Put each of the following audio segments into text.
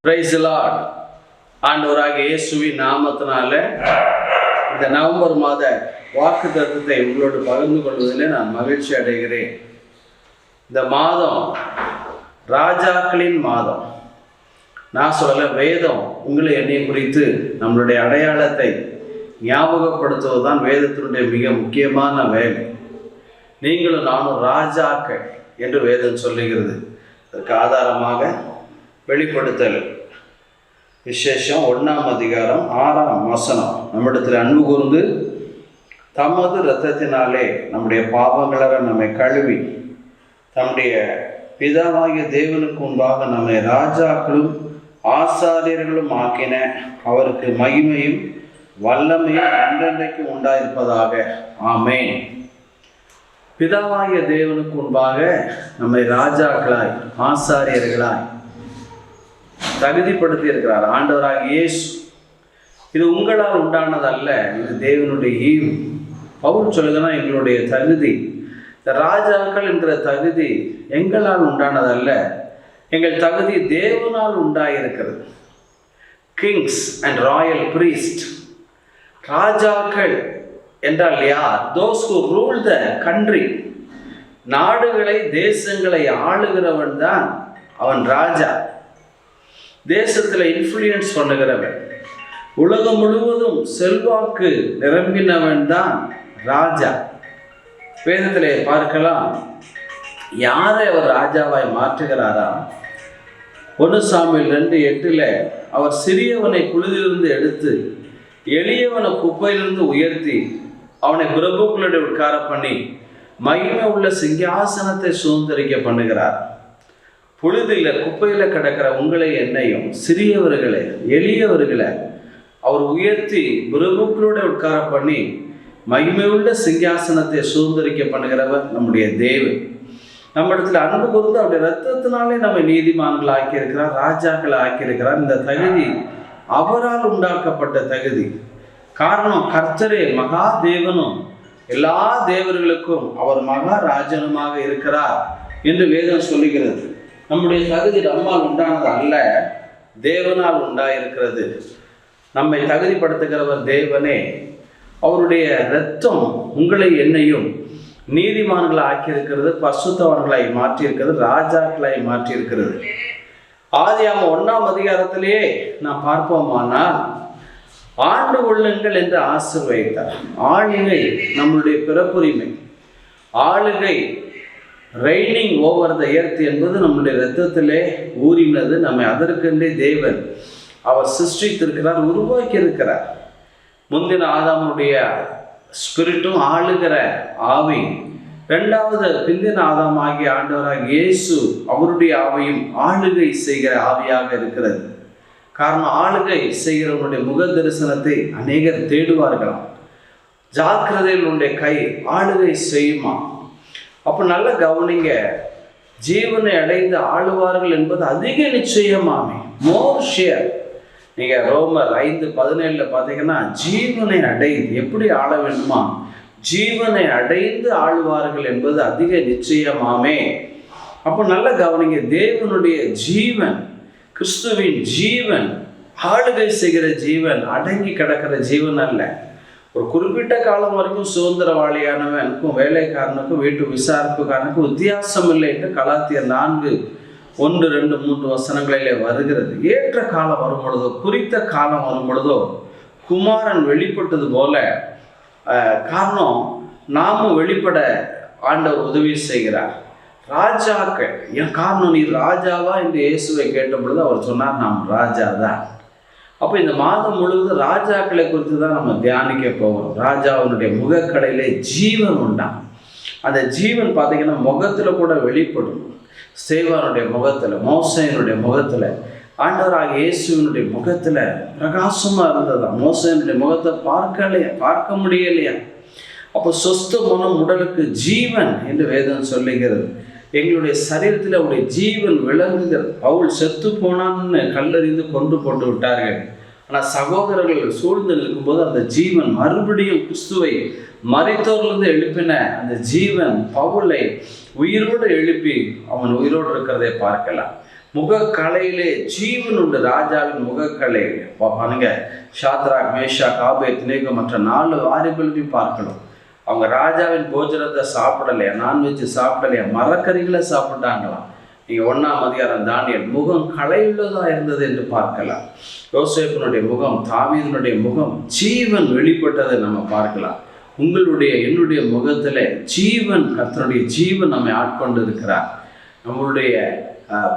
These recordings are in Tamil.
Praise the Lord. ஆண்டவராகிய இயேசுவின் நாமத்தினால இந்த நவம்பர் மாத வாக்குத்தத்தத்தை உங்களோடு பகிர்ந்து கொள்வதிலே நான் மகிழ்ச்சி அடைகிறேன். இந்த மாதம் ராஜாக்களின் மாதம். நான் சொல்லல, வேதம் உங்களை என்னை குறித்து நம்மளுடைய அடையாளத்தை ஞாபகப்படுத்துவதுதான் வேதத்தினுடைய மிக முக்கியமான வேலை. நீங்களும் நானும் ராஜாக்கள் என்று வேதம் சொல்லுகிறது. அதற்கு ஆதாரமாக வெளிப்படுத்தல் விசேஷம் 1ஆம் அதிகாரம் 6ஆம் வசனம். நம்மிடத்தில் அன்பு கூர்ந்து தமது இரத்தத்தினாலே நம்முடைய பாவங்கள நம்மை கழுவி தம்முடைய பிதாவாகிய தேவனுக்கு முன்பாக நம்மை ராஜாக்களும் ஆசாரியர்களும் ஆக்கின அவருக்கு மகிமையும் வல்லமையும் என்றென்றைக்கு உண்டாயிருப்பதாக. ஆமென். பிதாவாகிய தேவனுக்கு முன்பாக நம்மை ராஜாக்களாய் ஆசாரியர்களாய் தகுதிப்படுத்தி இருக்கிறார் ஆண்டவராகிய இயேசு. இது உங்களால் உண்டானதல்ல, இது தேவனுடைய ஈவு. பவுல் சொல்லுங்கன்னா எங்களுடைய தகுதி, இந்த ராஜாக்கள் என்கிற தகுதி எங்களால் உண்டானதல்ல, எங்கள் தகுதி தேவனால் உண்டாயிருக்கிறது. Kings and Royal priest. ராஜாக்கள் என்றால் யார்? Those who rule the country. நாடுகளை தேசங்களை ஆளுகிறவன் தான் அவன் ராஜா. தேசத்தில் இன்ஃப்ளூயன்ஸ் பண்ணுகிறவன், உலகம் முழுவதும் செல்வாக்கு நிரம்பினவன் தான் ராஜா. வேதத்திலே பார்க்கலாம், யாரை அவர் ராஜாவாய் மாற்றுகிறாரா? 1 சாமுவேல் 2:8 அவர் சிறியவனை குளிரிலிருந்து எடுத்து எளியவனை குப்பையிலிருந்து உயர்த்தி அவனை பிரபுக்களோடு உட்கார பண்ணி மகிமை உள்ள சிங்காசனத்தை சுதந்திரிக்க பண்ணுகிறார். புழுதியில் குப்பையில் கிடக்கிற உங்களை என்னையும் சிறியவர்களை எளியவர்களை அவர் உயர்த்தி பிரபுக்களோட உட்கார பண்ணி மகிமையுள்ள சிங்காசனத்தை சுதந்திரிக்க பண்ணுகிறவர் நம்முடைய தேவன். நம்ம இடத்துல அன்பு கூர்ந்து அவருடைய ரத்தத்தினாலே நம்ம நீதிமான்கள் ஆக்கியிருக்கிறார், ராஜாக்கள் ஆக்கியிருக்கிறார். இந்த தகுதி அவரால் உண்டாக்கப்பட்ட தகுதி. காரணம், கர்த்தரே மகா தேவனும் எல்லா தேவர்களுக்கும் அவர் மகாராஜனுமாக இருக்கிறார் என்று வேதம் சொல்லுகிறது. நம்முடைய தகுதி நம்மால் உண்டானது அல்ல, தேவனால் உண்டாயிருக்கிறது. நம்மை தகுதிப்படுத்துகிறவர் தேவனே. அவருடைய இரத்தம் உங்களை என்னையும் நீதிமான்களை ஆக்கியிருக்கிறது, பரிசுத்தவான்களாய் மாற்றியிருக்கிறது, ராஜாக்களாய் மாற்றியிருக்கிறது. ஆதியாகமம் 1ஆம் அதிகாரத்திலேயே நாம் பார்ப்போமானால் ஆண்டு கொள்ளுங்கள் என்று ஆசீர்வதித்தார். ஆளுகை நம்முடைய பிறப்புரிமை. ஆளுகை ரெய்னிங் ஓவர் த எர்த் என்பது நம்முடைய இரத்தத்திலே ஊறினது. நம்மை அதற்கென்றே தேவன் அவர் சிருஷ்டித்திருக்கிறார், உருவாக்கி இருக்கிறார். முந்தின ஆதாமுடைய ஸ்பிரிட்டும் ஆளுகிற ஆவி, 2வது பிந்தின ஆதாமாகிய ஆண்டவராக இயேசு அவருடைய ஆவியும் ஆளுகை செய்கிற ஆவியாக இருக்கிறது. காரணம், ஆளுகை செய்கிறவனுடைய முக தரிசனத்தை அநேகர் தேடுவார்களாம். ஜாக்கிரதையில் உடைய கை ஆளுகை செய்யுமா? அப்போ நல்ல கவனிங்க, ஜீவனை அடைந்து ஆளுவார்கள் என்பது அதிக நிச்சயமாமே, மோர் ஷியர். நீங்கள் ரோமர் 5:17 பார்த்தீங்கன்னா, ஜீவனை அடைந்து எப்படி ஆள வேண்டுமா? ஜீவனை அடைந்து ஆளுவார்கள் என்பது அதிக நிச்சயமாமே. அப்போ நல்ல கவனிங்க, தேவனுடைய ஜீவன், கிறிஸ்துவின் ஜீவன், ஆளுகை செய்கிற ஜீவன், அடங்கி கிடக்கிற ஜீவன் அல்ல. ஒரு குறிப்பிட்ட காலம் வரைக்கும் சுதந்திரவாளியானவனுக்கும் வேலைக்காரனுக்கும் வீட்டு விசாரிப்புக்காரனுக்கும் வித்தியாசம் இல்லை என்று கலாத்தியர் 4:1, 2, 3 வசனங்களிலே வருகிறது. ஏற்ற காலம் வரும் பொழுதோ, குறித்த காலம் வரும் பொழுதோ குமாரன் வெளிப்பட்டது போல, காரணம் நாமும் வெளிப்பட ஆண்டவர் உதவி செய்கிறார். ராஜாக்கள் என் காரணம், நீ ராஜாவா என்று இயேசுவை கேட்ட பொழுது அவர் சொன்னார், நாம் ராஜா தான். அப்போ இந்த மாதம் முழுவதும் ராஜாக்களை குறித்து தான் நம்ம தியானிக்க போகிறோம். ராஜாவினுடைய முகக்கடையிலே ஜீவன் உண்டாம். அந்த ஜீவன் பார்த்தீங்கன்னா முகத்தில் கூட வெளிப்படும். சேவானுடைய முகத்தில், மோசேனுடைய முகத்தில், ஆண்டவராக இயேசுவினுடைய முகத்தில் பிரகாசமாக இருந்ததா. மோசேனுடைய முகத்தை பார்க்க முடியலையா? அப்போ சொஸ்த மனம் உடலுக்கு ஜீவன் என்று வேதம் சொல்லுகிறது. எங்களுடைய சரீரத்தில் அவருடைய ஜீவன் விளங்குகிறது. பவுல் செத்து போனான்னு கல்லறிந்து கொண்டு போட்டு விட்டார்கள். ஆனால் சகோதரர்கள் சூழ்ந்து இருக்கும்போது அந்த ஜீவன் மறுபடியும் கிறிஸ்துவை மரித்தோரிலிருந்து எழுப்பின அந்த ஜீவன் பவுலை உயிரோடு எழுப்பி அவன் உயிரோடு இருக்கிறதை பார்க்கலாம். முகக்கலையிலே ஜீவன் உண்டு. ராஜாவின் முகக்கலையிலே பாருங்க, ஷாத்ராக், மேஷாக், ஆபேத்நேகோ மற்ற 4 வாலிபர்களையும் பார்க்கணும். அவங்க ராஜாவின் போஜனத்தை சாப்பிடலையா, நான்வெஜ் சாப்பிடலையா, மரக்கறிகளை சாப்பிட்டாங்களாம். நீங்கள் 1ஆம் அதிகாரம் தானியேல், முகம் கலையுள்ளதாக இருந்தது என்று பார்க்கலாம். யோசேப்பினுடைய முகம், தாவீதினுடைய முகம், ஜீவன் வெளிப்பட்டதை நம்ம பார்க்கலாம். உங்களுடைய என்னுடைய முகத்தில் ஜீவன், கர்த்தருடைய ஜீவன் நம்மை ஆட்கொண்டு இருக்கிறார். நம்மளுடைய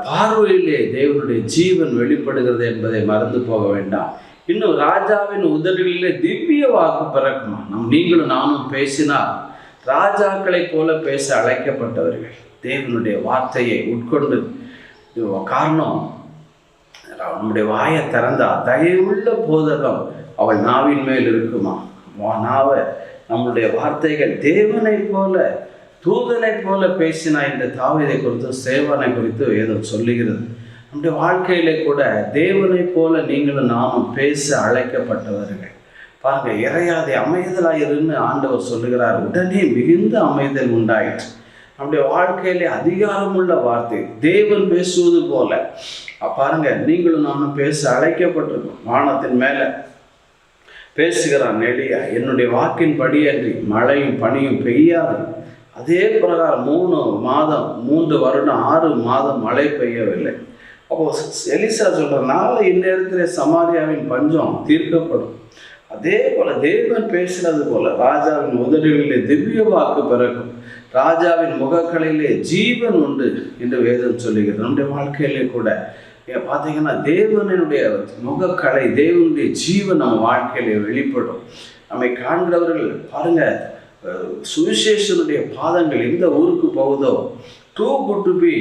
பார்வையிலே தேவனுடைய ஜீவன் வெளிப்படுகிறது என்பதை மறந்து போக வேண்டாம். இன்னும் ராஜாவின் உதடுகளிலே திவ்ய வாக்கு பிறக்குமா. நீங்களும் நானும் பேசினால் ராஜாக்களை போல பேச அழைக்கப்பட்டவர்கள். தேவனுடைய வார்த்தையை உட்கொண்டு, காரணம் நம்முடைய வாயை திறந்தா தயவுள்ள போதகம் அவள் நாவின் மேல் இருக்குமா. நாவை, நம்முடைய வார்த்தைகள் தேவனை போல, தூதனை போல பேசினா இந்த தாவீதை குறித்து, சேவனை குறித்து ஏதோ சொல்லுகிறது. நம்முடைய வாழ்க்கையிலே கூட தேவனை போல நீங்களும் நாமும் பேச அழைக்கப்பட்டவர்கள். பாருங்க, இறையாதே அமைதலாயிருன்னு ஆண்டவர் சொல்லுகிறார். உடனே மிகுந்த அமைதல் உண்டாயிற்று. நம்முடைய வாழ்க்கையிலே அதிகாரமுள்ள வார்த்தை தேவன் பேசுவது போல பாருங்க, நீங்களும் நானும் பேச அழைக்கப்பட்டிருக்கோம். வானத்தின் மேலே பேசுகிறான் எலியா, என்னுடைய வாக்கின் படியன்றி மழையும் பனியும் பெய்யாது. அதே பிரகாரம் 3 வருடம் 6 மாதம் மழை பெய்யவில்லை. அப்போ எலிசா சொல்றதுனால இந்நேரத்தில் சமாரியாவின் பஞ்சம் தீர்க்கப்படும். அதே போல தேவன் பேசினது போல ராஜாவின் உதடுகளிலே திவ்ய வாக்கு பிறக்கும், ராஜாவின் முகக்கலையிலே ஜீவன் உண்டு என்று வேதம் சொல்லுகிறது. நம்முடைய வாழ்க்கையிலே கூட பார்த்தீங்கன்னா தேவனுடைய முகக்கலை, தேவனுடைய ஜீவன் நம்ம வாழ்க்கையிலே வெளிப்படும். நம்மை காண்கிறவர்கள் பாருங்க, சுவிசேஷனுடைய பாதங்கள் எந்த ஊருக்கு போகுதோ, do good to be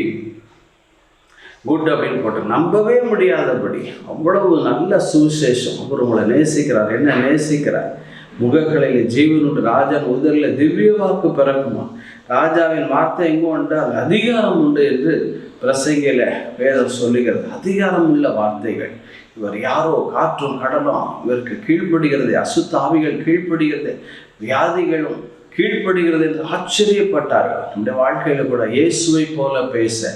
good அப்படின்னு போட்டு நம்பவே முடியாதபடி அவ்வளவு நல்ல சுவிசேஷம். அவர் உங்களை நேசிக்கிறார். என்ன நேசிக்கிறார்? முகக்கலையில் ஜீவனுண்டு, ராஜன் உதரில் திவ்ய வாக்கு பிறக்குமா. ராஜாவின் வார்த்தை எங்கே உண்டு, அங்கே அதிகாரம் உண்டு என்று பிரசங்கில வேதம் சொல்லுகிறது. அதிகாரம் உள்ள வார்த்தைகள். இவர் யாரோ, காற்றும் கடலும் இவருக்கு கீழ்ப்படுகிறது, அசுத்தாவிகள் கீழ்ப்படுகிறது, வியாதிகளும் கீழ்ப்படுகிறது என்று ஆச்சரியப்பட்டார்கள். நம்முடைய வாழ்க்கையில் கூட இயேசுவை போல பேச,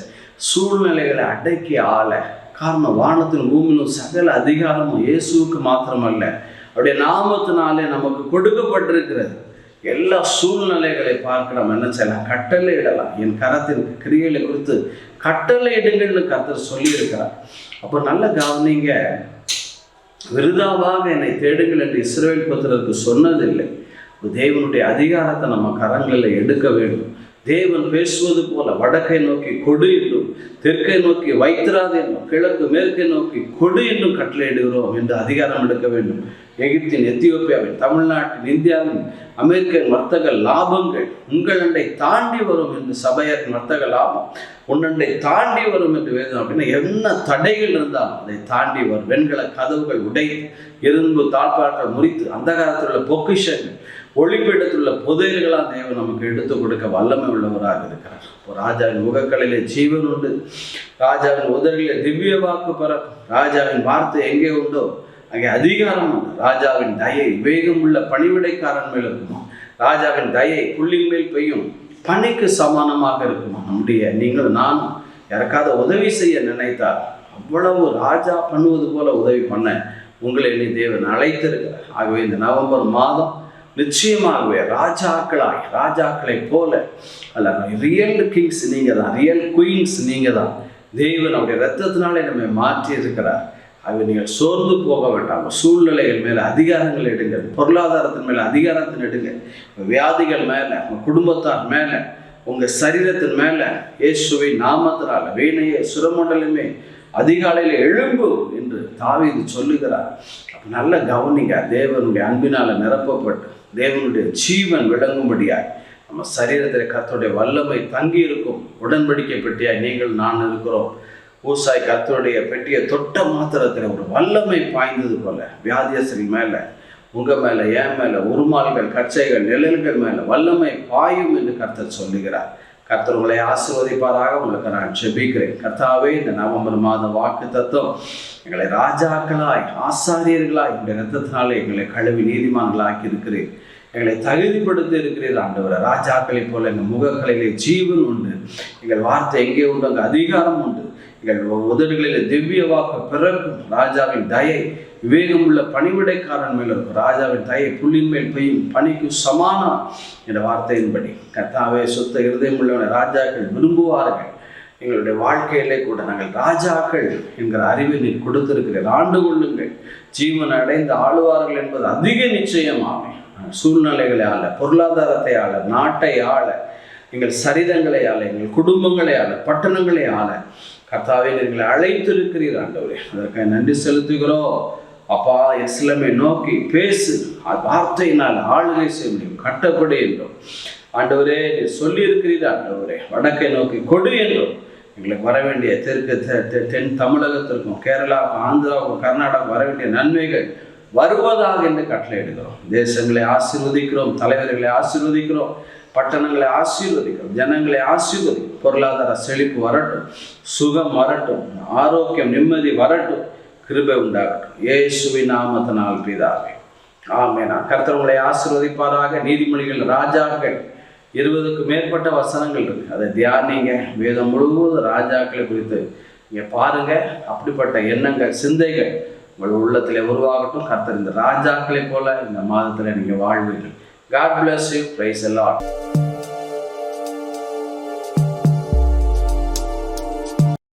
சூழ்நிலைகளை அடக்கி ஆள, காரணம் வானத்தின் பூமியிலும் சகல அதிகாரமும் இயேசுவுக்கு மாத்திரமல்ல, அவருடைய நாமத்தினாலே நமக்கு கொடுக்கப்பட்டிருக்கிறது. எல்லா சூழ்நிலைகளை பார்க்க நம்ம என்ன செய்யலாம்? கட்டளை இடலாம். என் கரத்தின் கிரியைகளை குறித்து கட்டளை இடுங்கள்னு கர்த்தர் சொல்லியிருக்கிறார். அப்போ நல்ல கவனிங்க, விருதாவாக என்னை தேடுங்கள் என்று இஸ்ரவேல் புத்திரருக்கு சொன்னதில்லை. தேவனுடைய அதிகாரத்தை நம்ம கரங்களில் எடுக்க வேண்டும். தேவன் பேசுவது போல வடக்கை நோக்கி கொடு என்றும், தெற்கை நோக்கி வைத்திராது என்றும், கிழக்கு மேற்கை நோக்கி கொடு என்றும் கட்டளையிடுகிறோம் என்று அதிகாரம் எடுக்க வேண்டும். எகிப்தின், எத்தியோப்பியாவின், தமிழ்நாட்டின், இந்தியாவின், அமெரிக்கன் வர்த்தக லாபங்கள் உங்கள் அண்டை தாண்டி வரும் என்று, சபையரின் வர்த்தக லாபம் உன்னண்டை தாண்டி வரும் என்று வேதம். அப்படின்னா என்ன தடைகள் இருந்தாலும் அதை தாண்டி வரும். வெண்கல கதவுகள் உடை, இரும்பு தாழ்பார்கள் முறித்து, அந்த காலத்தில் உள்ள பொக்கிஷங்கள், ஒளிப்பீடத்தில் உள்ள புதையல்களாக தேவன் நமக்கு எடுத்து கொடுக்க வல்லமை உள்ளவராக இருக்கிறார். இப்போ ராஜாவின் முகக்கலையிலே ஜீவன் உண்டு, ராஜாவின் உதரிலே திவ்ய வாக்கு பிறக்கும். ராஜாவின் வார்த்தை எங்கே உண்டோ அங்கே அதிகாரம் உண்டு. ராஜாவின் தயை வேகம் உள்ள பணிவிடைக்காரன் மேல் இருக்குமா. ராஜாவின் தயை புள்ளின் மேல் பெய்யும் பணிக்கு சமானமாக இருக்குமா. நம்முடைய நீங்கள் நானும் யாருக்காவது உதவி செய்ய நினைத்தால் அவ்வளவு ராஜா பண்ணுவது போல உதவி பண்ண உங்களை நீ தேவன் அழைத்திருக்கிறார். ஆகவே இந்த நவம்பர் மாதம் நிச்சயமாகவே ராஜாக்களை போல அல்ல, ரியல் கிங்ஸ் நீங்கள் தான், ரியல் குயின்ஸ் நீங்கள் தான். தேவன் அவருடைய ரத்தத்தினாலே நம்மை மாற்றி இருக்கிறார். ஆகவே நீங்கள் சோர்ந்து போக வேண்டாம். சூழ்நிலைகள் மேலே அதிகாரங்கள் எடுங்கள், பொருளாதாரத்தின் மேலே அதிகாரத்தின் எடுங்க, வியாதிகள் மேலே, உங்கள் குடும்பத்தார் மேலே, உங்கள் சரீரத்தின் மேலே இயேசுவின் நாமத்தினால வீணையே சுரமண்டலமே அதிகாலையில் எழும்பு என்று தாவீது சொல்லுகிறார். அப்போ நல்ல கவனிங்க, தேவனுடைய அன்பினால் நிரப்பப்பட்டு தேவனுடைய ஜீவன் விளங்கும்படியாய் நம்ம சரீரத்தில் கர்த்தருடைய வல்லமை தங்கி இருக்கும். உடன்படிக்கை பெட்டியாய் நீங்கள் நான் இருக்கிறோம். ஊசாய் கர்த்தருடைய பெட்டியை தொட்ட மாத்திரத்தில் ஒரு வல்லமை பாய்ந்தது போல வியாதியஸ்தரின் மேலே, உங்கள் மேலே, என் மேலே, உருமால்கள், கச்சைகள், நிழல்கள் மேலே வல்லமை பாயும் என்று கர்த்தர் சொல்லுகிறார். கர்த்தர் உங்களை ஆசீர்வதிப்பாராக. உங்களுக்கு நான் ஜெபிக்கிறேன். கர்த்தாவே, இந்த நவம்பர் மாத வாக்கு தத்துவம் எங்களை ராஜாக்களாய், ஆசாரியர்களாய் இந்த இரத்தத்தினாலே எங்களை கழுவி நீதிமான்களாக்கி இருக்கிறேன். எங்களை தகுதிப்படுத்தி இருக்கிறீர் ஆண்டவரே. ராஜாக்களை போல எங்கள் முகங்களிலே ஜீவன் உண்டு, எங்கள் வார்த்தை எங்கே உண்டு அங்கே அதிகாரம் உண்டு, எங்கள் உதடுகளிலே திவ்ய வாக்கு பிறக்கும். ராஜாவின் தயை விவேகம் உள்ள பணிவிடைக்காரன் மேல் இருக்கும். ராஜாவின் தயை புள்ளின் மேல் பெய்யும் பணிக்கு சமானம் என்ற வார்த்தையின்படி கர்த்தாவே சுத்த இருதயம் உள்ளவனை ராஜாக்கள் விரும்புவார்கள். எங்களுடைய வாழ்க்கையிலே கூட நாங்கள் ராஜாக்கள் என்கிற அறிவை நீர் கொடுத்திருக்கிறீர். ஆண்டு கொள்ளுங்கள், ஜீவன் அடைந்து ஆளுவார்கள் என்பது அதிக நிச்சயமாகும். சூழ்நிலைகளை ஆள, பொருளாதாரத்தை ஆள, நாட்டை ஆள, எங்கள் சரிதங்களை ஆள, எங்கள் குடும்பங்களை ஆள, பட்டணங்களை ஆள கர்த்தாவே எங்களை அழைத்திருக்கிறீர் ஆண்டவரே. அதற்காக நன்றி செலுத்துகிறோம். அப்பா, எஸ்லமை நோக்கி பேசு, வார்த்தையினால் ஆளுகை செய்ய முடியும், கட்டப்படு என்றும் ஆண்டவரே நீர் சொல்லியிருக்கிறீர் ஆண்டவரே. வடக்கை நோக்கி கொடு என்றும் எங்களுக்கு வர வேண்டிய தென் தமிழகத்திற்கும் கேரளாவுக்கும் ஆந்திராவுக்கும் கர்நாடகாவுக்கும் வர வேண்டிய நன்மைகள் வருவதாக என்று கட்டளை எடுக்கிறோம். தேசங்களை ஆசீர்வதிக்கிறோம், தலைவர்களை ஆசீர்வதிக்கிறோம், பட்டணங்களை ஆசீர்வதிக்கிறோம், ஜனங்களை ஆசீர்வதிக்கிறோம். பொருளாதார செழிப்பு வரட்டும், சுகம் வரட்டும், ஆரோக்கியம் நிம்மதி வரட்டும், கிருபை உண்டாகட்டும். இயேசுவின் நாமத்தினால் பிதாவே, ஆமென். கர்த்தர் உங்களை ஆசீர்வதிப்பாராக. நீதிமொழிகள் ராஜாக்கள் 20க்கும் மேற்பட்ட வசனங்கள் இருக்கு, அதை தியானிங்க. வேதம் முழுவதும் ராஜாக்களை குறித்து இங்கே பாருங்க. அப்படிப்பட்ட எண்ணங்கள், சிந்தைகள் உங்கள் உள்ளத்தில் உருவாகட்டும். கர்த்தர் இந்த ராஜாக்களை போல இந்த மாதத்தில் நீங்கள் வாழ்வீர்கள். God bless you. Praise the Lord.